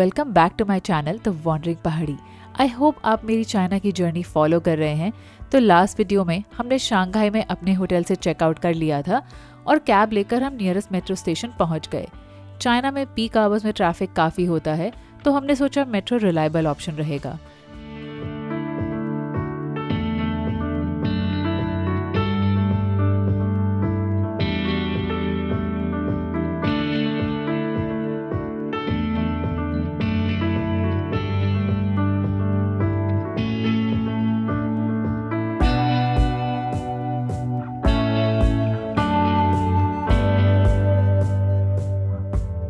Welcome back to my channel the wandering Pahadi. I hope आप मेरी China की journey follow कर रहे हैं। तो लास्ट वीडियो में हमने शंघाई में अपने होटल से चेकआउट कर लिया था और कैब लेकर हम नियरेस्ट मेट्रो स्टेशन पहुंच गए। चाइना में पीक आवर्स में ट्रैफिक काफ़ी होता है, तो हमने सोचा मेट्रो रिलायबल ऑप्शन रहेगा।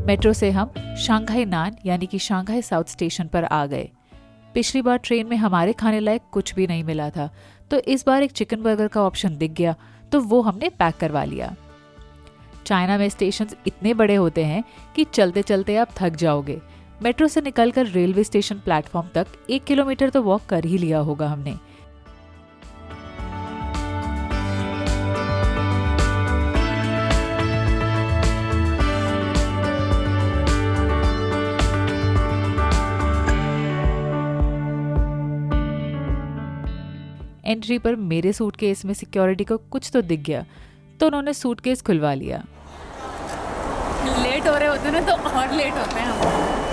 मेट्रो से हम शंघाई नान यानी कि शंघाई साउथ स्टेशन पर आ गए। पिछली बार ट्रेन में हमारे खाने लायक कुछ भी नहीं मिला था, तो इस बार एक चिकन बर्गर का ऑप्शन दिख गया, तो वो हमने पैक करवा लिया। चाइना में स्टेशंस इतने बड़े होते हैं कि चलते चलते आप थक जाओगे। मेट्रो से निकलकर रेलवे स्टेशन प्लेटफॉर्म तक 1 किलोमीटर तो वॉक कर ही लिया होगा हमने। एंट्री पर मेरे सूटकेस में सिक्योरिटी को कुछ तो दिख गया, तो उन्होंने सूटकेस खुलवा लिया। लेट हो रहे होते ना तो और लेट होते हैं हम।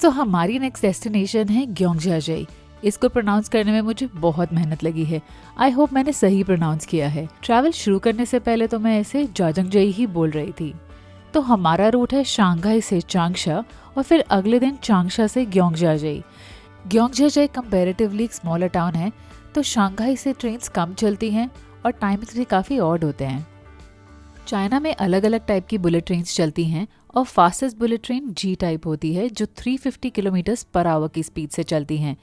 तो हमारी नेक्स्ट डेस्टिनेशन है ग्योंगजाजई। इसको प्रोनाउंस करने में मुझे बहुत मेहनत लगी है। आई होप मैंने सही प्रोनाउंस किया है। ट्रैवल शुरू करने से पहले तो मैं इसे जाजंगजई ही बोल रही थी। तो हमारा रूट है शंघाई से चांगशा और फिर अगले दिन चांगशा से ग्योंगजाजई। ग्योंगजाजई कंपैरेटिवली एक स्मॉलर टाउन है, तो शंघाई से ट्रेन्स कम चलती हैं और टाइमिंग्स भी काफ़ी ऑड होते हैं। चाइना में अलग अलग टाइप की बुलेट ट्रेन्स चलती हैं और फास्टेस्ट बुलेट ट्रेन जी टाइप होती है, जो 350 किलोमीटर पर आवर की स्पीड से चलती हैं।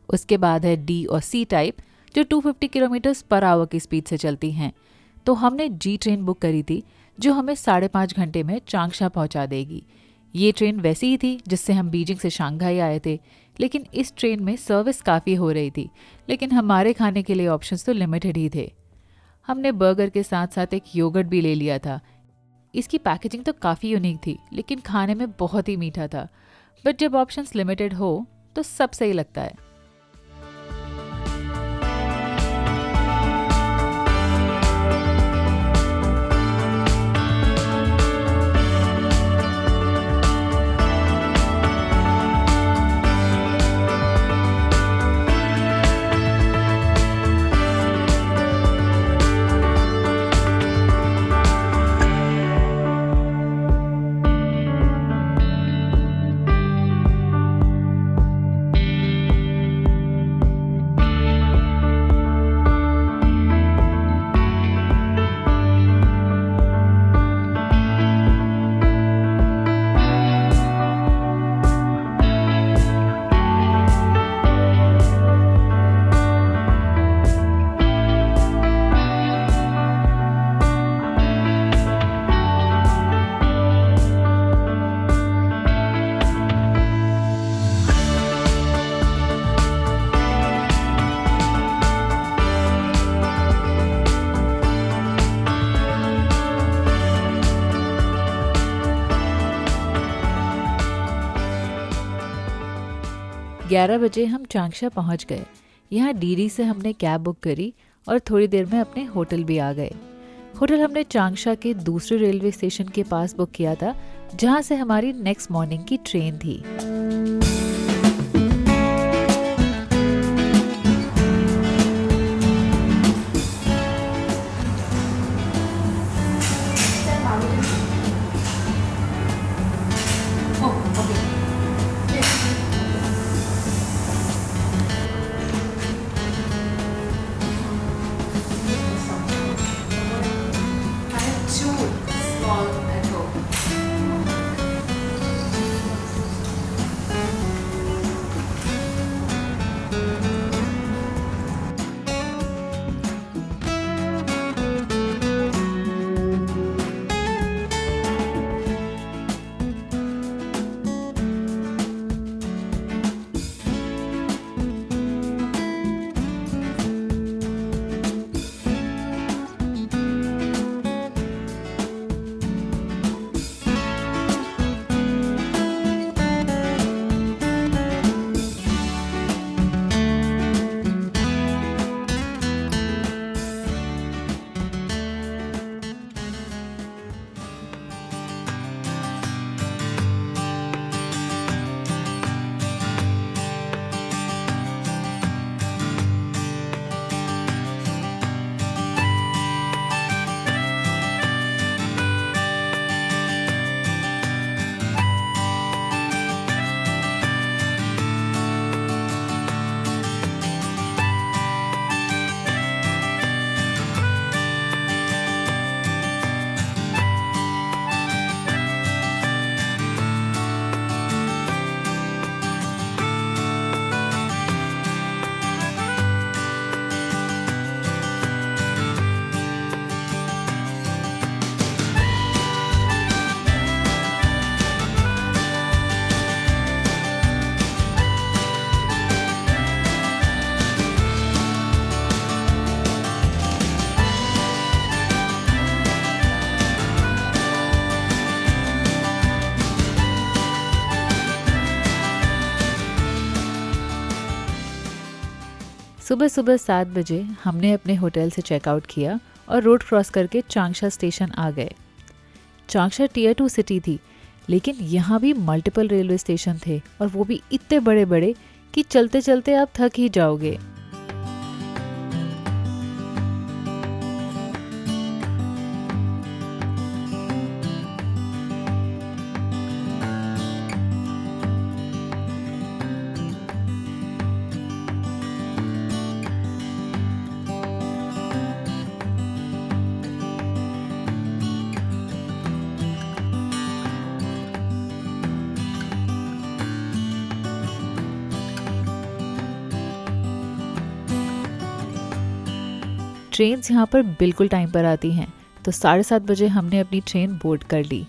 उसके बाद है डी और सी टाइप, जो 250 किलोमीटर पर आवर की स्पीड से चलती हैं। तो हमने जी ट्रेन बुक करी थी, जो हमें 5.5 घंटे में चांगशा पहुंचा देगी। ये ट्रेन वैसी ही थी जिससे हम बीजिंग से शंघाई आए थे, लेकिन इस ट्रेन में सर्विस काफ़ी हो रही थी, लेकिन हमारे खाने के लिए ऑप्शंस तो लिमिटेड ही थे। हमने बर्गर के साथ साथ एक योगर्ट भी ले लिया था। इसकी पैकेजिंग तो काफ़ी यूनिक थी, लेकिन खाने में बहुत ही मीठा था। बट जब ऑप्शंस लिमिटेड हो तो सब सही लगता है। ग्यारह बजे हम चांगशा पहुंच गए। यहाँ डीडी से हमने कैब बुक करी और थोड़ी देर में अपने होटल भी आ गए। होटल हमने चांगशा के दूसरे रेलवे स्टेशन के पास बुक किया था, जहाँ से हमारी नेक्स्ट मॉर्निंग की ट्रेन थी। सुबह सुबह 7 बजे हमने अपने होटल से चेकआउट किया और रोड क्रॉस करके चांगशा स्टेशन आ गए। चांगशा टियर 2 सिटी थी, लेकिन यहाँ भी मल्टीपल रेलवे स्टेशन थे और वो भी इतने बड़े बड़े कि चलते चलते आप थक ही जाओगे। ट्रेन्स यहाँ पर बिल्कुल टाइम पर आती हैं, तो 7:30 बजे हमने अपनी ट्रेन बोर्ड कर ली।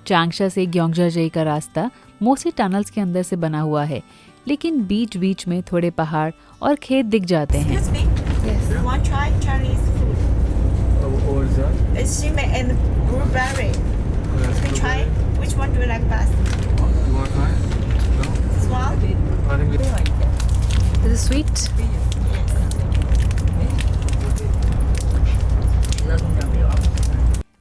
चांगशा से ग्योंगजाजई का रास्ता मोस्टली टनल्स के अंदर से बना हुआ है, लेकिन बीच बीच में थोड़े पहाड़ और खेत दिख जाते हैं। It's shimmy and blueberry. Can we try? Which one do you like best? You want to try? No? This one? I think Is it sweet?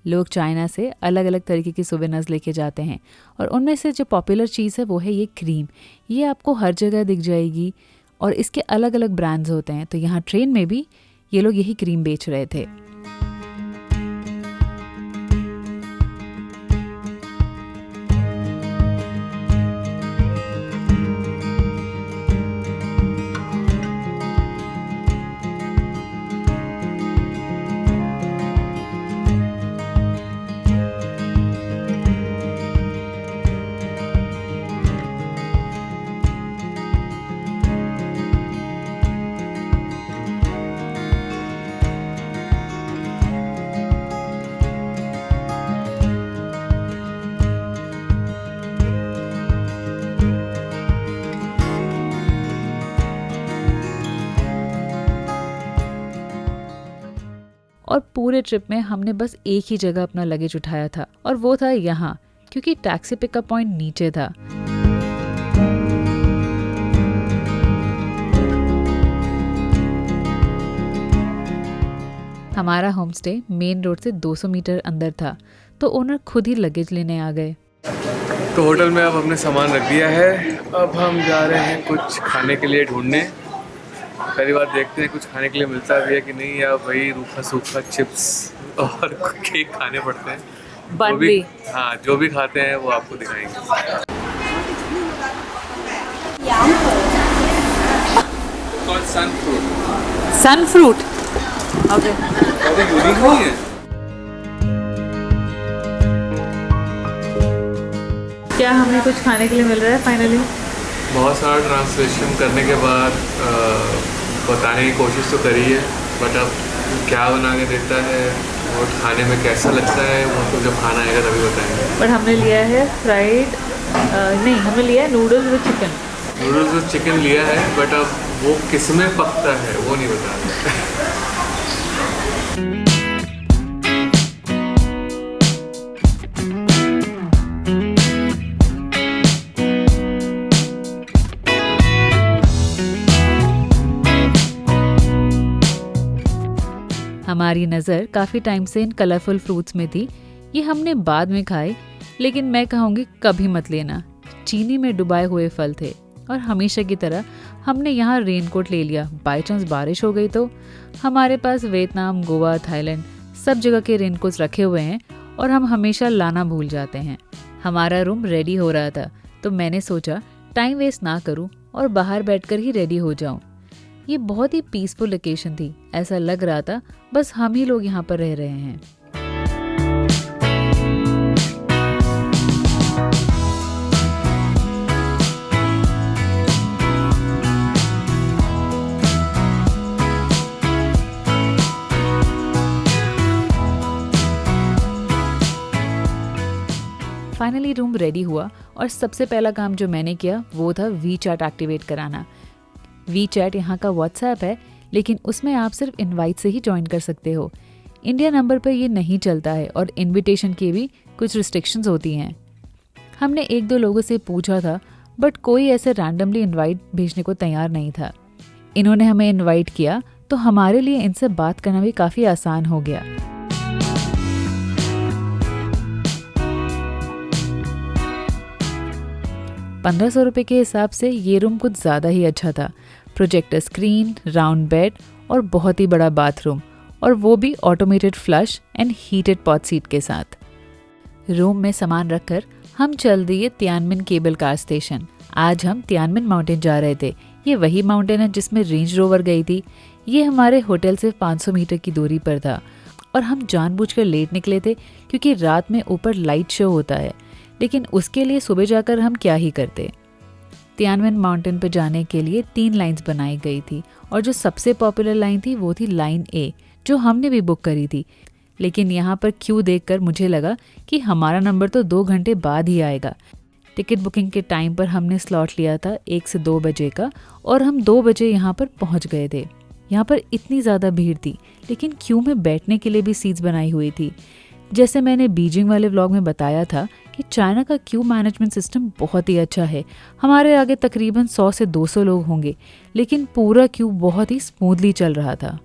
लोग चाइना से अलग अलग तरीके की सोवेनिर्स लेके जाते हैं और उनमें से जो पॉपुलर चीज़ है वो है ये क्रीम। ये आपको हर जगह दिख जाएगी और इसके अलग अलग ब्रांड्स होते हैं। तो यहाँ ट्रेन में भी ये लोग यही क्रीम बेच रहे थे। और पूरे ट्रिप में हमने बस एक ही जगह अपना लगेज उठाया था और वो था यहाँ, क्योंकि टैक्सी पिकअप पॉइंट नीचे था। हमारा होमस्टे मेन रोड से 200 मीटर अंदर था, तो ओनर खुद ही लगेज लेने आ गए। तो होटल में अब हमने सामान रख दिया है। अब हम जा रहे हैं कुछ खाने के लिए ढूंढने। पहली बार देखते हैं कुछ खाने के लिए मिलता भी है कि नहीं, या वही रूखा सूखा चिप्स और केक खाने पड़ते हैं। बन भी। हाँ, जो भी खाते हैं वो आपको दिखाएंगे। सन फ्रूट ओके। यूनिक नहीं है। क्या हमें कुछ खाने के लिए मिल रहा है फाइनली? बहुत सारा ट्रांसलेशन करने के बाद बताने की कोशिश तो करी है, बट अब क्या बना के देता है और खाने में कैसा लगता है वो तो जब खाना आएगा तभी बताएंगे। बट हमने लिया है फ्राइड नहीं, हमने लिया है noodles with chicken. Noodles with chicken लिया है, बट अब वो किस में पकता है वो नहीं बता रहे। हमारी नज़र काफ़ी टाइम से इन कलरफुल फ्रूट्स में थी। ये हमने बाद में खाए, लेकिन मैं कहूँगी कभी मत लेना। चीनी में डुबाए हुए फल थे और हमेशा की तरह हमने यहाँ रेनकोट ले लिया। बाई चांस बारिश हो गई तो। हमारे पास वियतनाम, गोवा, थाईलैंड सब जगह के रेनकोट्स रखे हुए हैं और हम हमेशा लाना भूल जाते हैं। हमारा रूम रेडी हो रहा था, तो मैंने सोचा टाइम वेस्ट ना करूँ और बाहर बैठकर ही रेडी हो जाऊँ। ये बहुत ही पीसफुल लोकेशन थी, ऐसा लग रहा था बस हम ही लोग यहाँ पर रह रहे हैं। फाइनली रूम रेडी हुआ और सबसे पहला काम जो मैंने किया वो था वीचैट एक्टिवेट कराना। वीचैट यहाँ का व्हाट्सएप है, लेकिन उसमें आप सिर्फ इनवाइट से ही ज्वाइन कर सकते हो। इंडिया नंबर पर ये नहीं चलता है और इनविटेशन की भी कुछ रिस्ट्रिक्शंस होती हैं। हमने एक दो लोगों से पूछा था बट कोई ऐसे रैंडमली इनवाइट भेजने को तैयार नहीं था। इन्होंने हमें इनवाइट किया तो हमारे लिए इनसे बात करना भी काफ़ी आसान हो गया। ₹1500 के हिसाब से ये रूम कुछ ज़्यादा ही अच्छा था। प्रोजेक्टर स्क्रीन, राउंड बेड और बहुत ही बड़ा बाथरूम, और वो भी automated flush and heated pot seat के साथ। रूम में सामान रखकर हम चल दिए तियानमिन केबल कार स्टेशन। आज हम तियानमिन माउंटेन जा रहे थे। ये वही माउंटेन है जिसमें रेंज रोवर गई थी। ये हमारे होटल से 500 मीटर की दूरी पर था और हम जानबूझकर लेट निकले थे क्योंकि रात में ऊपर लाइट शो होता है, लेकिन उसके लिए सुबह जाकर हम क्या ही करते। तियानमिन माउंटेन पर जाने के लिए 3 लाइन्स बनाई गई थी और जो सबसे पॉपुलर लाइन थी वो थी लाइन ए, जो हमने भी बुक करी थी। लेकिन यहाँ पर क्यू देखकर मुझे लगा कि हमारा नंबर तो 2 घंटे बाद ही आएगा। टिकट बुकिंग के टाइम पर हमने स्लॉट लिया था 1 से 2 बजे का और हम 2 बजे यहाँ पर पहुँच गए थे। यहाँ पर इतनी ज़्यादा भीड़ थी लेकिन क्यू में बैठने के लिए भी सीट्स बनाई हुई थी। जैसे मैंने बीजिंग वाले व्लॉग में बताया था कि चाइना का क्यू मैनेजमेंट सिस्टम बहुत ही अच्छा है। हमारे आगे तकरीबन 100 से 200 लोग होंगे, लेकिन पूरा क्यू बहुत ही स्मूथली चल रहा था।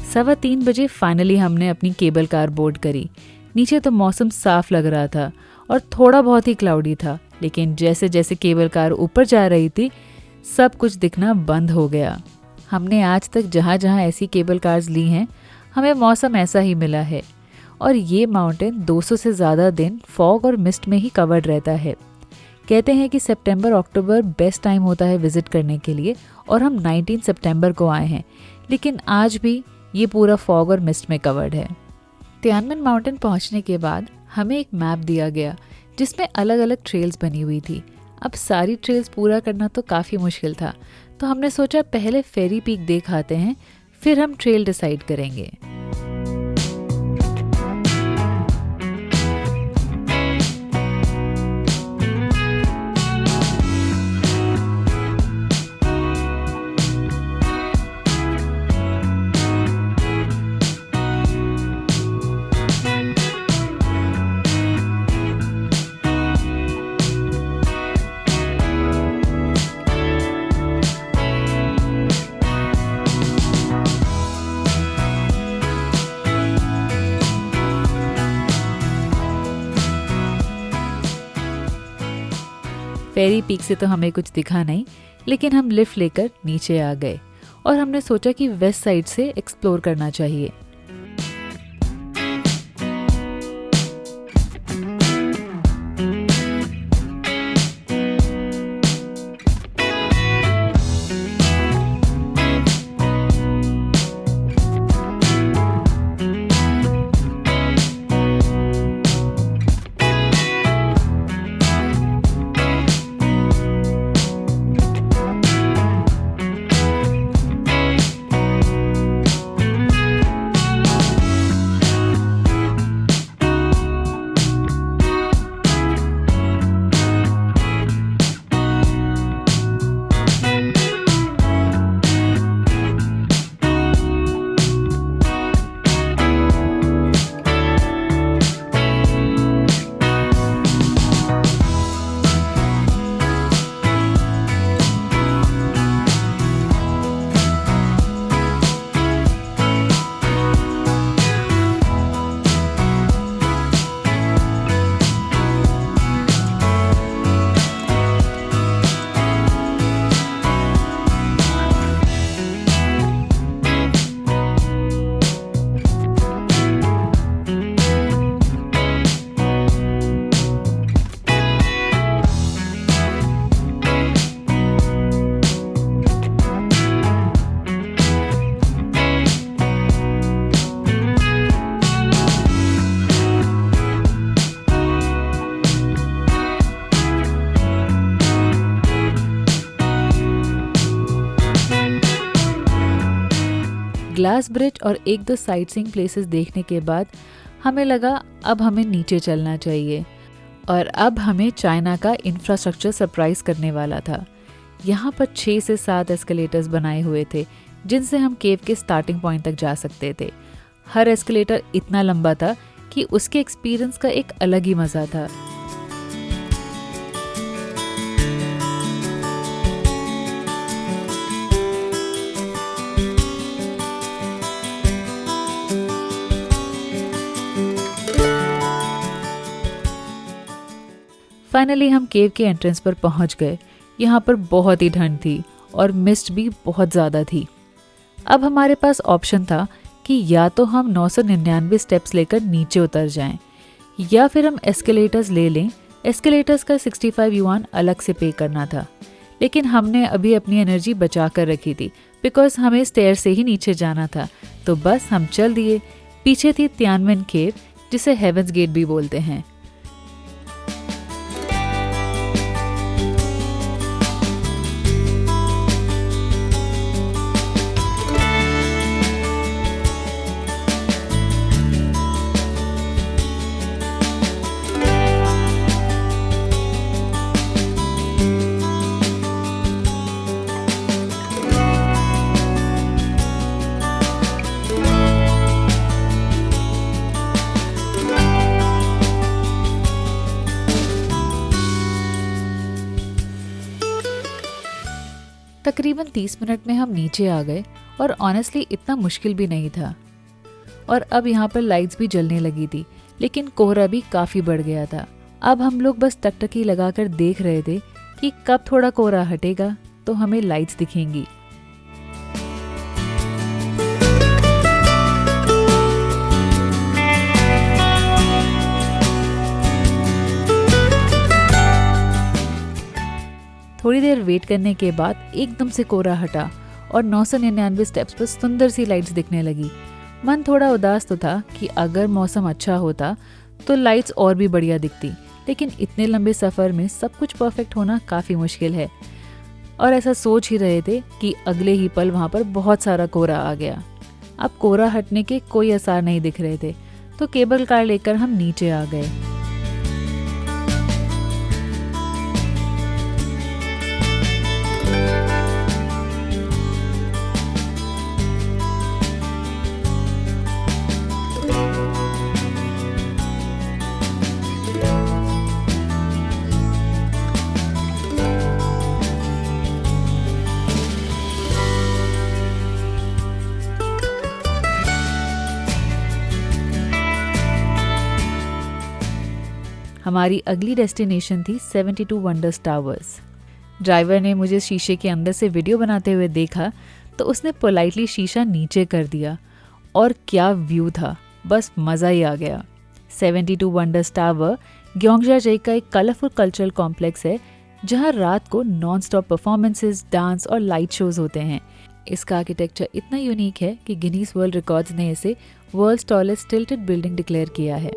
सवा 3 बजे फाइनली हमने अपनी केबल कार बोर्ड करी। नीचे तो मौसम साफ लग रहा था और थोड़ा बहुत ही क्लाउडी था, लेकिन जैसे जैसे केबल कार ऊपर जा रही थी सब कुछ दिखना बंद हो गया। हमने आज तक जहाँ जहाँ ऐसी केबल कार्स ली हैं हमें मौसम ऐसा ही मिला है, और ये माउंटेन 200 से ज़्यादा दिन फॉग और मिस्ट में ही कवर्ड रहता है। कहते हैं कि सितंबर अक्टूबर बेस्ट टाइम होता है विजिट करने के लिए, और हम 19 सितंबर को आए हैं, लेकिन आज भी ये पूरा फॉग और मिस्ट में कवर्ड है। तियानमिन माउंटेन पहुंचने के बाद हमें एक मैप दिया गया जिसमें अलग अलग ट्रेल्स बनी हुई थी। अब सारी ट्रेल्स पूरा करना तो काफ़ी मुश्किल था, तो हमने सोचा पहले फेरी पीक देख आते हैं, फिर हम ट्रेल डिसाइड करेंगे। फेरी पीक से तो हमें कुछ दिखा नहीं, लेकिन हम लिफ्ट लेकर नीचे आ गए और हमने सोचा कि वेस्ट साइड से एक्सप्लोर करना चाहिए। ग्लास ब्रिज और 1-2 साइट सीइंग प्लेसेस देखने के बाद हमें लगा अब हमें नीचे चलना चाहिए। और अब हमें चाइना का इंफ्रास्ट्रक्चर सरप्राइज करने वाला था। यहाँ पर 6 से 7 एस्केलेटर्स बनाए हुए थे जिनसे हम केव के स्टार्टिंग पॉइंट तक जा सकते थे। हर एस्केलेटर इतना लंबा था कि उसके एक्सपीरियंस का एक अलग ही मज़ा था। फाइनली हम केव के एंट्रेंस पर पहुंच गए। यहाँ पर बहुत ही ठंड थी और मिस्ट भी बहुत ज़्यादा थी। अब हमारे पास ऑप्शन था कि या तो हम 999 स्टेप्स लेकर नीचे उतर जाएं या फिर हम एस्केलेटर्स ले लें। एस्केलेटर्स का 65 युआन अलग से पे करना था, लेकिन हमने अभी अपनी एनर्जी बचा कर रखी थी बिकॉज हमें स्टेयर से ही नीचे जाना था। तो बस हम चल दिए। पीछे थी तियानमेन केव, जिसे हेवंस गेट भी बोलते हैं। तकरीबन 30 मिनट में हम नीचे आ गए और ऑनेस्टली इतना मुश्किल भी नहीं था। और अब यहाँ पर लाइट्स भी जलने लगी थी, लेकिन कोहरा भी काफ़ी बढ़ गया था। अब हम लोग बस टकटकी लगाकर देख रहे थे कि कब थोड़ा कोहरा हटेगा तो हमें लाइट्स दिखेंगी। थोड़ी देर वेट करने के बाद एकदम से कोहरा हटा और 999 स्टेप्स पर सुंदर सी लाइट्स दिखने लगी। मन थोड़ा उदास तो था कि अगर मौसम अच्छा होता तो लाइट्स और भी बढ़िया दिखती, लेकिन इतने लंबे सफ़र में सब कुछ परफेक्ट होना काफ़ी मुश्किल है। और ऐसा सोच ही रहे थे कि अगले ही पल वहाँ पर बहुत सारा कोहरा आ गया। अब कोहरा हटने के कोई आसार नहीं दिख रहे थे, तो केबल कार लेकर हम नीचे आ गए। हमारी अगली डेस्टिनेशन थी 72 वंडर्स टावर्स। ड्राइवर ने मुझे शीशे के अंदर से वीडियो बनाते हुए देखा तो उसने पोलाइटली शीशा नीचे कर दिया और क्या व्यू था, बस मज़ा ही आ गया। 72 वंडर्स टावर ग्योंगजाजई का एक कलरफुल कल्चरल कॉम्प्लेक्स है जहां रात को नॉन स्टॉप परफॉर्मेंसेस, डांस और लाइट शोज होते हैं। इसका आर्किटेक्चर इतना यूनिक है कि गिनीज वर्ल्ड रिकॉर्ड्स ने इसे world's tallest tilted building declare किया है।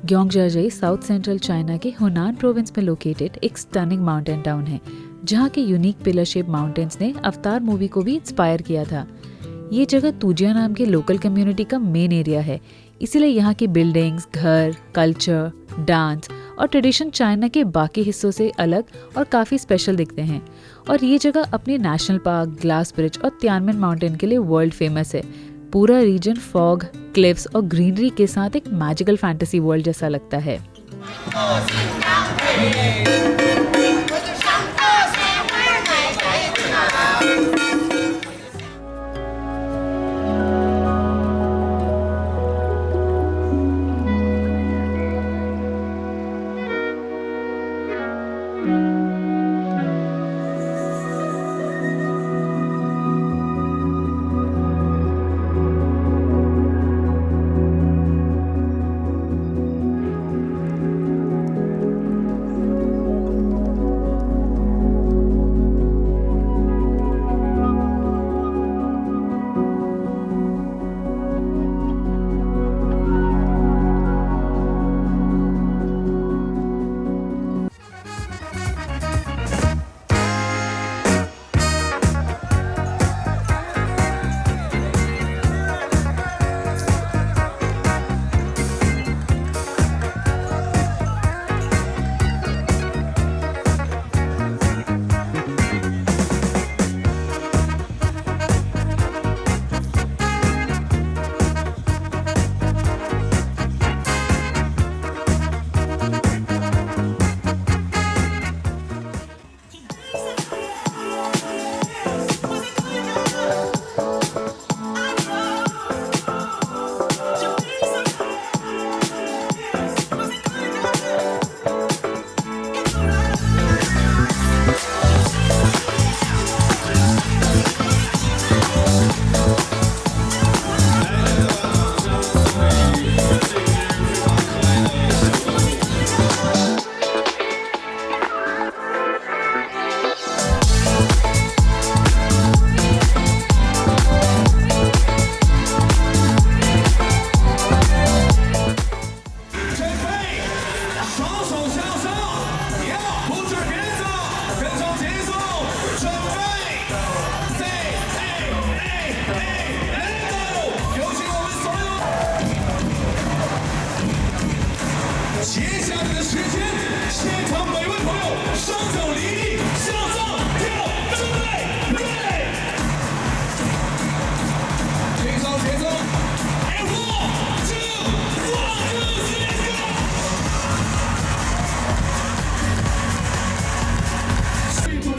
ग्योंगजाजई साउथ सेंट्रल चाइना के हुनान प्रोविंस में लोकेटेड एक स्टनिंग माउंटेन टाउन है, जहाँ के यूनिक पिलर शेप माउंटेन्स ने अवतार मूवी को भी इंस्पायर किया था। ये जगह तुजिया नाम के लोकल कम्युनिटी का मेन एरिया है, इसीलिए यहाँ की बिल्डिंग्स, घर, कल्चर, डांस और ट्रेडिशन चाइना के बाकी हिस्सों से अलग और काफ़ी स्पेशल दिखते हैं। और ये जगह अपने नेशनल पार्क, ग्लास ब्रिज और तियानमेन माउंटेन के लिए वर्ल्ड फेमस है। पूरा रीजन फॉग, क्लिफ्स और ग्रीनरी के साथ एक मैजिकल फैंटेसी वर्ल्ड जैसा लगता है।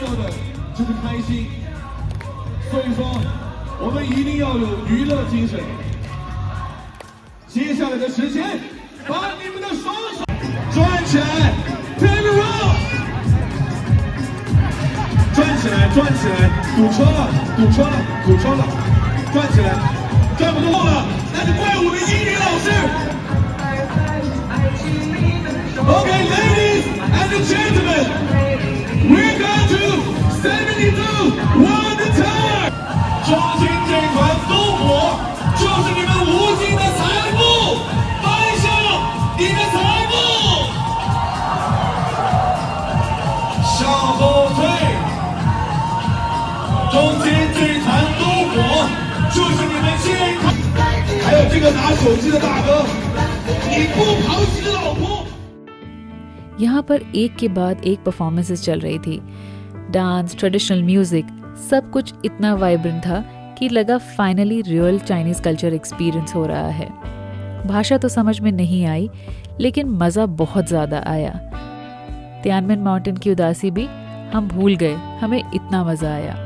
要的就是开心，所以说我们一定要有娱乐精神。接下来的时间，把你们的双手转起来 ，turn around， 转起来，转起来，堵车了，堵车了，堵车了，转起来，转不动了，那就怪我们英语老师。Okay, ladies and gentlemen, we're going to 72 Wonder Time。中金这款赌博就是你们无尽的财富，迈向你的财富，向后退。中金这款赌博就是你们健康。还有这个拿手机的大哥，你不刨你的老婆。यहाँ पर एक के बाद एक परफॉर्मेंसेस चल रही थी। डांस, ट्रेडिशनल म्यूजिक, सब कुछ इतना वाइब्रेंट था कि लगा finally real Chinese culture experience हो रहा है। भाषा तो समझ में नहीं आई, लेकिन मज़ा बहुत ज़्यादा आया। तियानमेन माउंटेन की उदासी भी हम भूल गए, हमें इतना मज़ा आया।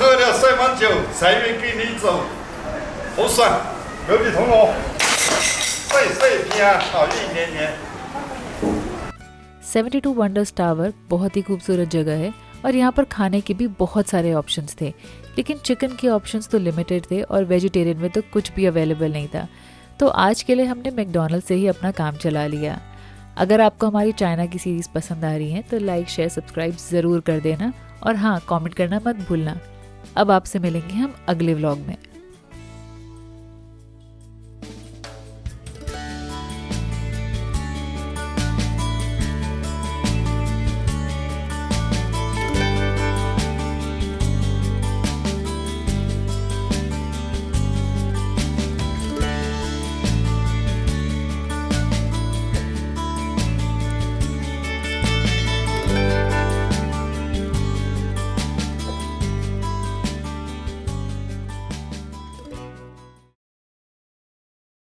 喝了3碗酒才愿跟你走，好爽！隔壁同学，岁平好运连连。72 वंडर्स टावर बहुत ही खूबसूरत जगह है और यहाँ पर खाने के भी बहुत सारे ऑप्शंस थे, लेकिन चिकन के ऑप्शंस तो लिमिटेड थे और वेजिटेरियन में तो कुछ भी अवेलेबल नहीं था। तो आज के लिए हमने मैकडॉनल्ड से ही अपना काम चला लिया। अगर आपको हमारी चाइना की सीरीज़ पसंद आ रही है तो लाइक, शेयर, सब्सक्राइब ज़रूर कर देना और हाँ, कमेंट करना मत भूलना। अब आपसे मिलेंगे हम अगले व्लॉग में।